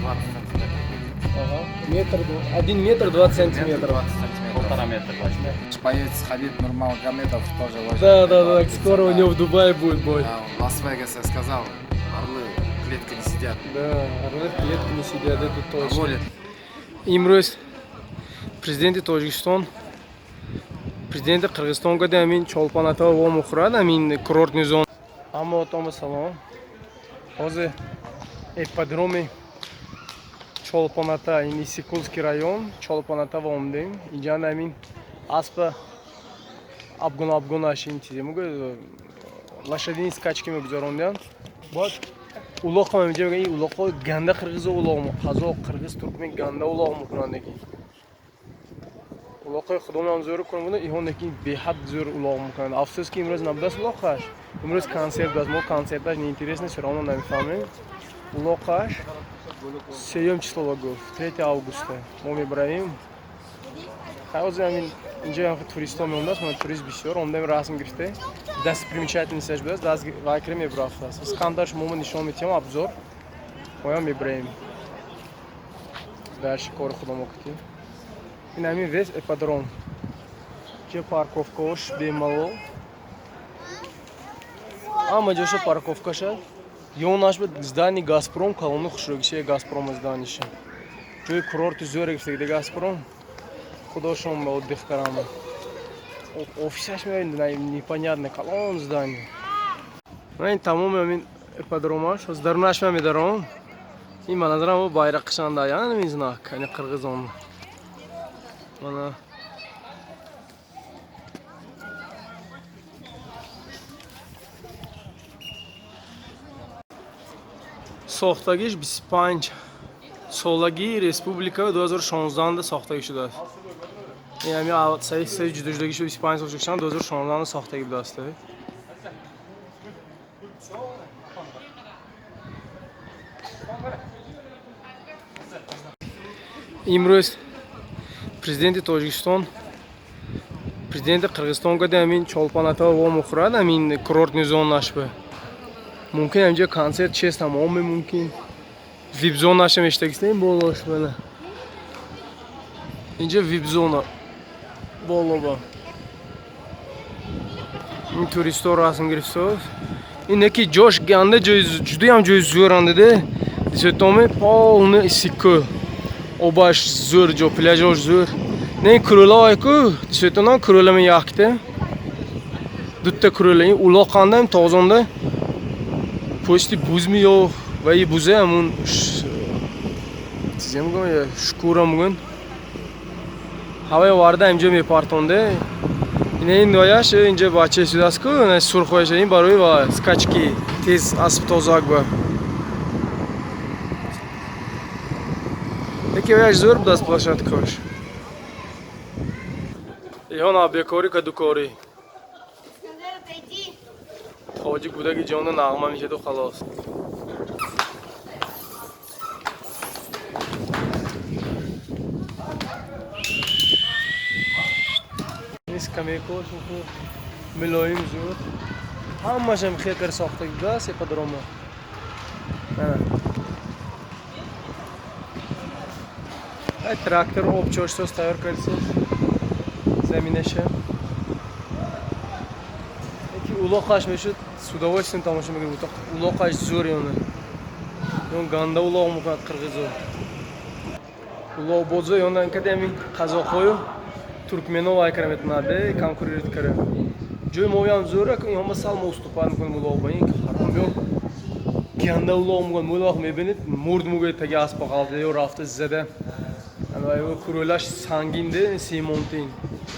Ага. Метр, 1 метр 20 сантиметров. 20 сантиметров. 1,5 метра почти. Боец Хабиб Нурмагомедов тоже очень. Да, скоро у него в Дубае будет бой. Да, он в Лас-Вегасе сказал, орлы в клетке не сидят. Да, орлы в клетке не сидят, это точно. Волят. Имрӯз президенти Тоҷикистон, президенти Қирғизистонга амин чолпонатаро вомухӯрад амин курортни зон. Аммо тома салом. Ҳозир ипподроми Чолпоната, ин Иссикулский район, Чолпоната вомдем. Инҷа амин аспа абгонаш ин чизе муго лошадини скачки мегузаронданд. Бод улоқам инҷа мегӯяд ин улоқҳо ганда қирғизо улоқ мо қазоқ қирғиз туркмен ганда улоқ мекунанд неки. Улоқҳои худоам зӯр кунанд буд иҳон неки беҳад зӯр улоқ мекунанд. Афсӯс ки имрӯз набудаст улоқаш. Имрӯз консерт аст, мо консерташ неинтерес нест, равно намефаҳмем. Улоқаш 3 число гуфт, 3 августа мо мебараем. Ҳозир амин инҷа туристо меомдаст, ман турист бисёр омдаем расм гирифте. Достопримечательностяш будаст, даст вайкре мебарафтааст. Скандаш мо нишон медиҳам обзор. Моям мебараем. Дальше кори худо мо кутем. Ин амин вес ипподром. Ҷо парковкаош бемалол. Ама ҷоша парковкаша. Ёнаш буд здани Газпром, калони хушрӯгиши Газпром зданиша. Ҷои курорти зӯре гирифта гиде Газпром. Худошон отдих карам. Офисаш мебинед непонятно калон здание. Ман тамоми амин ипподромаш аз дарунаш мемедарам. Ин ба назарам байрақшан даян амин знак, ани қирғизон. Мана сохтагиш 25 солагии республика 2016 сохтагӣ шудааст. Ин ами саи ҷудогишу 25 сол шудан 2016 сохтагӣ будааст. Имрӯз президенти Тоҷикистон, президенти Қирғизистонга амин чолпонатаро вомухӯрад амин курортни зонаш ба. Мумкин аминҷа консерт чест тамоми мумкин. Вип-зонаша мештагистем болош бана. Инҷа вип-зона боло ба. Ин туристо расм гирифтааст. Ин неки ҷош ганда ҷудоям ҷои зӯранда де. Дисветоми полный Иссикул. Обаш зӯр ҷо, пляжош зӯр. Не ин курӯлаҳое ку, дисветонам курӯла меяхките. Дутта курӯла, ин улоқанда ин тозонда. Пӯсти буз меёфт ва ин бузе ҳамун чизе мегӯям я шкура мегӯянд. Ҳаваи оварда инҷо мепартонде. Ин дояш инҷа бачаи шудааст ку, сурхояш ин барои ва скачки тез асп тозак ба. Яке яш зӯр будааст площадкаш. Иҳон абекори кадукори. Тоҷик будаги ҷона нағма мешаду халос. Ин скамейкош милоим зӯр. Ҳамашам хекар сохтагӣ будааст ипподрома. Ай трактор обчоштос тайёр кардисош. Заминаша. Улоқаш мешуд, с удовольствием тамоша мегирем. Улоқаш зӯр ёна. Ён ганда улоқ мекунад қирғизо. Улоқбозо ёна инкади амин қазоқҳою туркмено вайкара метавонад конкурировать кард. Ҷои моям зӯра ки инҳо масал мо уступад мекунем улоқ ба ин ҳаром ё ганда улоқ мекунад. Мо вақт мебинед мурд мегӯяд таги аспа ғалта ё рафта зада. Курӯлаш сангин де симонтин.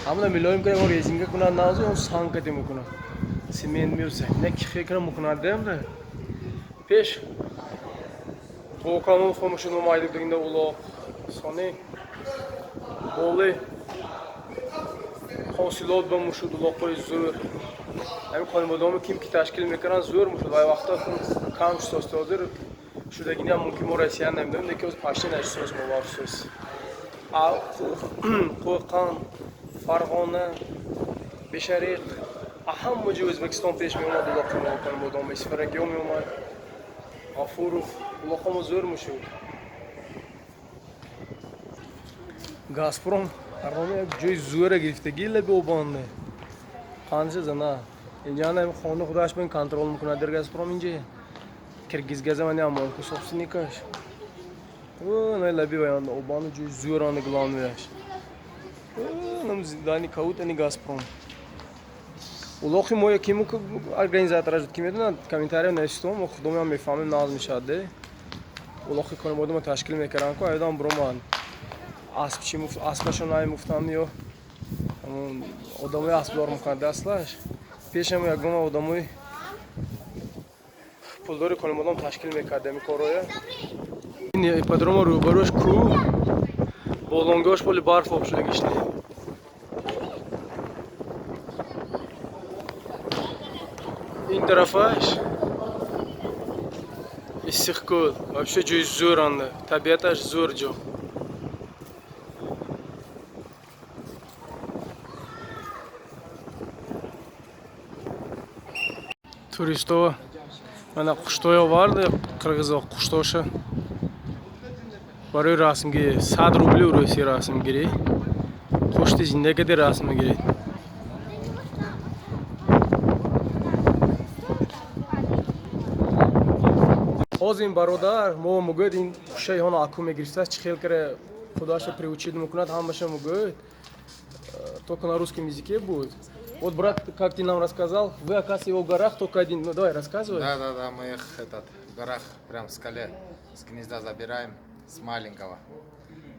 Ҳамна милоим кард резинка кунад назо ён санг кати мекунад. Семент мевзад. Неки фикр мекунад демда. Пеш волканон фомошуно майда дагинда улоқ. Сони боли ҳосилот ба мушуд улоқҳои зӯр. Ҳамин хонводами ким ки ташкил мекарданд зӯр мушуд. Вай вақта кам шудааст. ҳозир шудагини ҳам мумкин мо Россия намедонем, неки оз пашти нашудааст мо афсӯс. Қӯқан, Фарғона, Бешариқ, ҳама ҷо Ӯзбекистон пеш меомад улоқи меокан модом Исфарагиё меомад. Ғафуров улоқҳомо зӯр мешуд. Газпром ҳароми як ҷои зӯра гирифтагӣ лаби обонда. Қанча зана. Инҷа на хону худаш бин контрол мекунад дар Газпром инҷа. Киргизгаза мани амонку собственникаш. О, на лаби ваён обону ҷои зӯрани главнияш. Нам зидани каутани Газпром. Улохи мо киму организатора жуд ки медонад комментария нависитом мо худомам мефаҳмем наз мешавад де. Улохи кономоду мо ташкил мекардам ку айдам броман. Асп чи муфт аспашон намуфтам ё одамои аспдор мекунад аслаш. Пешам ягона одамои пулдори кономодам ташкил мекардем короя. Ин ипподрома рӯбарош ку болонгош поли барф об шуда гишти. Ин тарафаш Иссихкӯл вообще ҷои зӯранда, табиаташ зӯр ҷо. Туристо мана қуштой оварда қирғизо қуштоша барои расмгирӣ 100 рубли урӯси расмгирӣ қушти зиндагида расм мегиред. Ҳозир ин бародар мо мугӯед ин қушаи ҳон аку мегирифта чӣ хел кара худаша приучит мекунад ҳамаша мугӯед только на русском языке будет. Вот брат, как ты нам рассказал, вы оказывается в горах только один. Ну давай рассказывай. Да, мы их в горах прям в скале с гнезда забираем, с маленького.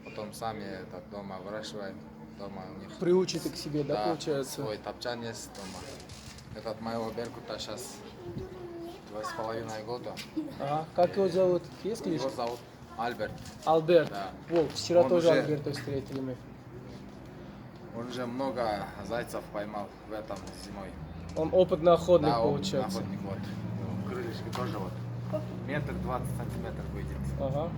Потом сами дома выращиваем, дома у них. Приучите к себе, да, Да, получается? свой топчан есть дома. Этот моего беркута сейчас 2,5 года. Ага. Как его зовут? Есть кличка? Его зовут Альберт. Альберт. Да. Вот, вчера Он тоже уже- Альберта встретили мы. Он уже много зайцев поймал в этом зимой. Он опытный охотник, Да, он получается. охотник, вот. Крылышки тоже вот. 1,20 сантиметров выйдет. Ага.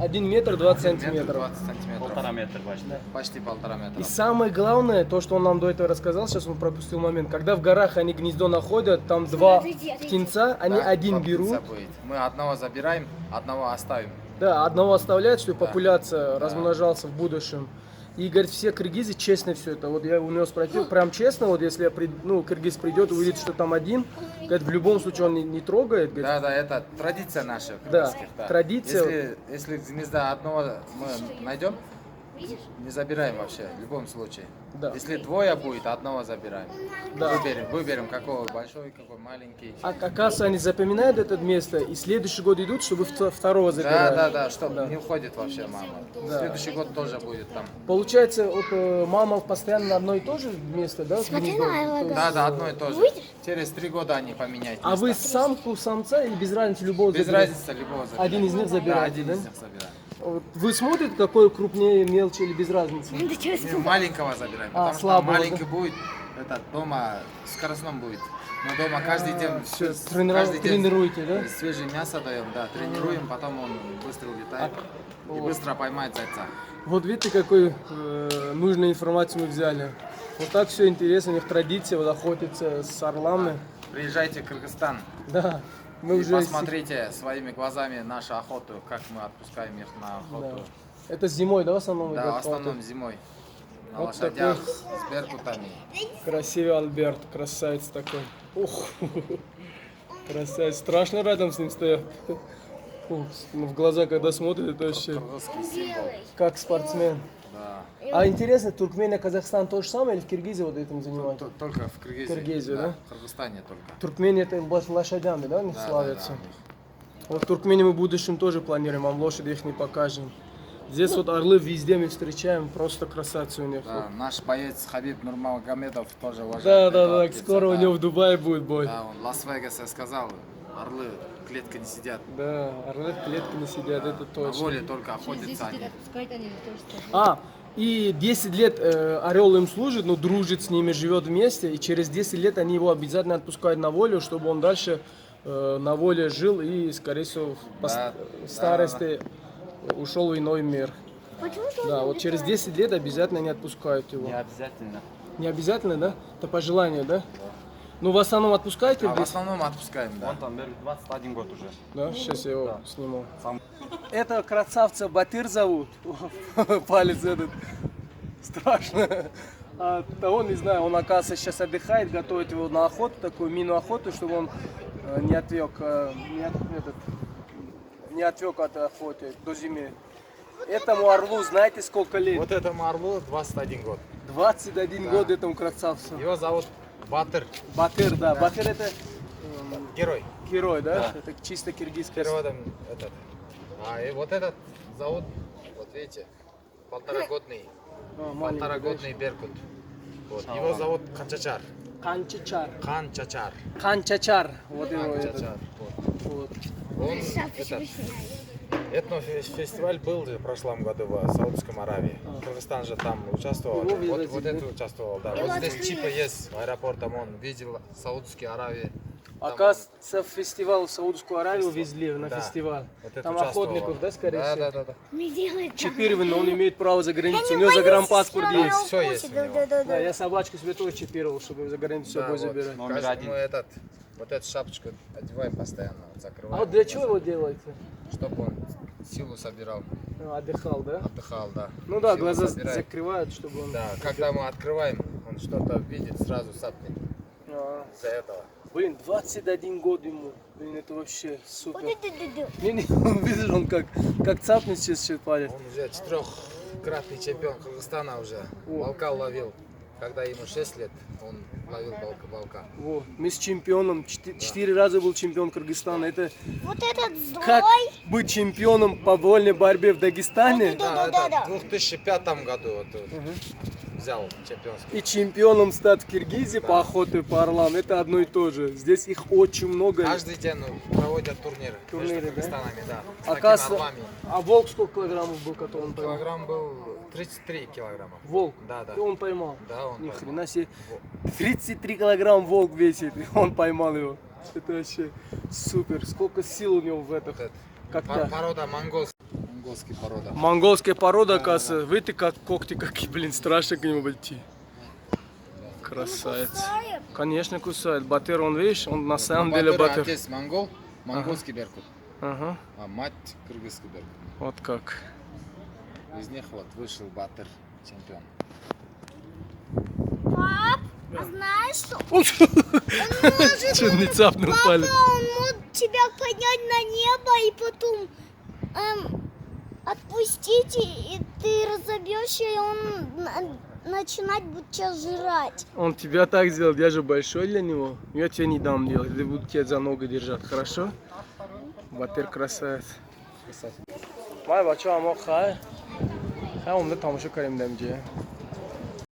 1 метр 20 сантиметров. 1,20 сантиметров. 1,5 метра почти. Почти 1,5 метра. И самое главное, то, что он нам до этого рассказал, сейчас он пропустил момент, когда в горах они гнездо находят, там два птенца, они Да, один два птенца берут, будет. Мы одного забираем, одного оставим. да, одного оставляют, чтобы популяция размножался в будущем. И говорит, все киргизы честно все это. Вот я у него спросил, прям честно, вот если киргиз придет, увидит, что там один, говорит, в любом случае он не трогает. Говорит, Да, это традиция наша. Да, кыргызских, традиция. Если из гнезда одного мы найдем, не забираем вообще, в любом случае. Да. Если двое будет, одного забираем. Да. Выберем, какой большой, какой маленький. А оказывается, они запоминают это место и следующий год идут, чтобы второго забирать. Да, чтобы не уходит вообще мама. Да. Следующий год тоже будет там. Получается, вот, мама постоянно на одно и то же место, да? гнездо? То есть, Да, одно и то же. Через 3 года они поменяют. А вы места. самку, самца или без разницы любого Без забираете? разницы любого забираем. Один из них Да, забираете, один да? из них забираем. Вот вы смотрите, какой крупнее, мелче или без разницы? Мы маленького забираем, потому что слабого, маленький будет, этот дома скоростном будет. Мы дома каждый день, всё, каждый день тренируете, да? свежее мясо даем, да, тренируем, потом он быстро улетает и быстро поймает зайца. Вот видите, какую нужную информацию мы взяли. Вот так все интересно, у них традиция вот охотиться с орлами. Приезжайте в Кыргызстан Да, мы и уже... посмотрите своими глазами нашу охоту, как мы отпускаем их на Да. охоту. Это зимой, да, в основном? Да, идет в основном охота? зимой. На Вот лошадях, такой. с беркутами. Красивый Альберт, красавец такой. Ух, красавец. Страшно рядом с ним стоять. Ух, в глаза, когда смотрит, это вообще Кыргызский символ. как спортсмен. Да. А интересно, Туркмения, Казахстан то же самое или в Киргизии вот этим занимаются? Только в Киргизии. Киргизию, да? В Кыргызстане только. Туркмения это лошадями, да, они Да, славятся? да. Вот в Туркмении мы в будущем тоже планируем, вам лошади их не покажем. Здесь вот орлы везде мы встречаем, просто красавцы у них. Да, наш боец Хабиб Нурмагомедов тоже уважает. Да, этого да, птица, скоро у да. него в Дубае будет бой. Да, он в Лас-Вегасе сказал, орлы в клетке не сидят. Да, орлы в клетке не сидят, это На точно. воле только охотятся они. А, и 10 лет орел им служит, ну, дружит с ними, живет вместе, и через 10 лет они его обязательно отпускают на волю, чтобы он дальше на воле жил и, скорее всего, Да, в старости ушел в иной мир. Да, вот через 10 лет обязательно не отпускают его. Не обязательно. Не обязательно, да? Это по желанию, да? Ну, в основном отпускаете? А в здесь? основном отпускаем, да. Он там 21 год уже. Да, сейчас я его сниму. Сам. Это красавца Батыр зовут. Палец этот. Страшно. А того не знаю, он, оказывается, сейчас отдыхает, готовит его на охоту, такую мину-охоту, чтобы он не отвек, не отвек от охоты до зимы. Этому орлу знаете сколько лет? Вот этому орлу 21 год. 21 Да. год этому красавцу. Его зовут Батыр, Батыр, да. Батыр это герой. герой, да? Да. Это чисто киргизское. Переводом этот. А и вот этот зовут, вот видите, полторагодный Маленький, полторагодный беркут. Вот. Его зовут Канчачар. Канчачар. Канчачар. Канчачар. Вот его этот. Канчачар. Вот. Вот. Он этот, этнофестиваль был же в прошлом году в Саудовском Аравии. Кыргызстан же там участвовал. Его Вот, видели, вот да? это участвовал, да. Вот здесь чипы есть аэропортом, он видел Саудовские Аравии. Там Оказывается, в фестиваль в Саудовскую Аравию везли на Да. фестиваль. вот это Там участвовал. охотников, да, скорее Да, всего? да, да. Не делай так. Чипирован, он имеет право за границу. Я У не него боюсь, загранпаспорт всё равно есть. Всё есть укусит. у него. Да, Да. я собачку себе тоже чипировал, чтобы за границу с Да, собой вот. забирать. Номер Каждый один. мы этот, вот эту шапочку одеваем постоянно, вот закрываем. А вот для чего его делаете? Чтобы он силу собирал, Отдыхал, да? отдыхал, да. Ну да, Силу глаза собирает. закрывают, чтобы он... Да, когда мы открываем, он что-то видит, сразу сапнет. А, Из-за этого. Блин, 21 год ему. Блин, это вообще супер. Ду-ду-ду-ду. Не, видишь, он как цапнет сейчас палец. Он уже 4-кратный чемпион Кыргызстана уже. О. Волка ловил. Когда ему 6 лет, он ловил волка. Вот. Мы с чемпионом, 4 раза был чемпион Кыргызстана. Это Вот этот злой. как быть чемпионом по вольной борьбе в Дагестане Да, Да-да-да. это в 2005 году вот, взял чемпионский. и чемпионом стать в Киргизии по охоте по орлам. Это одно и то же. Здесь их очень много. Каждый день проводят турниры, Турниры, между да? Кыргызстанами, да. С Оказывается, такими орлами. а волк сколько килограммов был, который он поймал? Килограмм был 33 килограмма. Волк. Да, да. И он поймал. Да, он Ни поймал. хрена себе. 33 килограмма волк весит, и он поймал его. Это вообще супер. Сколько сил у него в этом. Вот это. Как-то. Порода монгольский порода. Монгольская порода, оказывается. Видите, как когти какие, блин, страшно к нему идти. Красавец. Кусает. Конечно, кусает. Батыр, он, видишь, он на самом деле Батыр, батыр. отец монгольский беркут, Ага, а мать кыргызский беркут. вот как. Из них вот вышел Батыр, чемпион. Пап, а знаешь что? Что не цапнул палец? Папа, он может тебя поднять на небо и потом отпустить, и ты разобьешься, и он начинать будет тебя жрать. Он тебя так сделал, я же большой для него. Я тебе не дам делать, я буду тебя за ногу держать, хорошо? Батыр красавец. Май бача амок хай. Хай умда тамаша карим дамжи.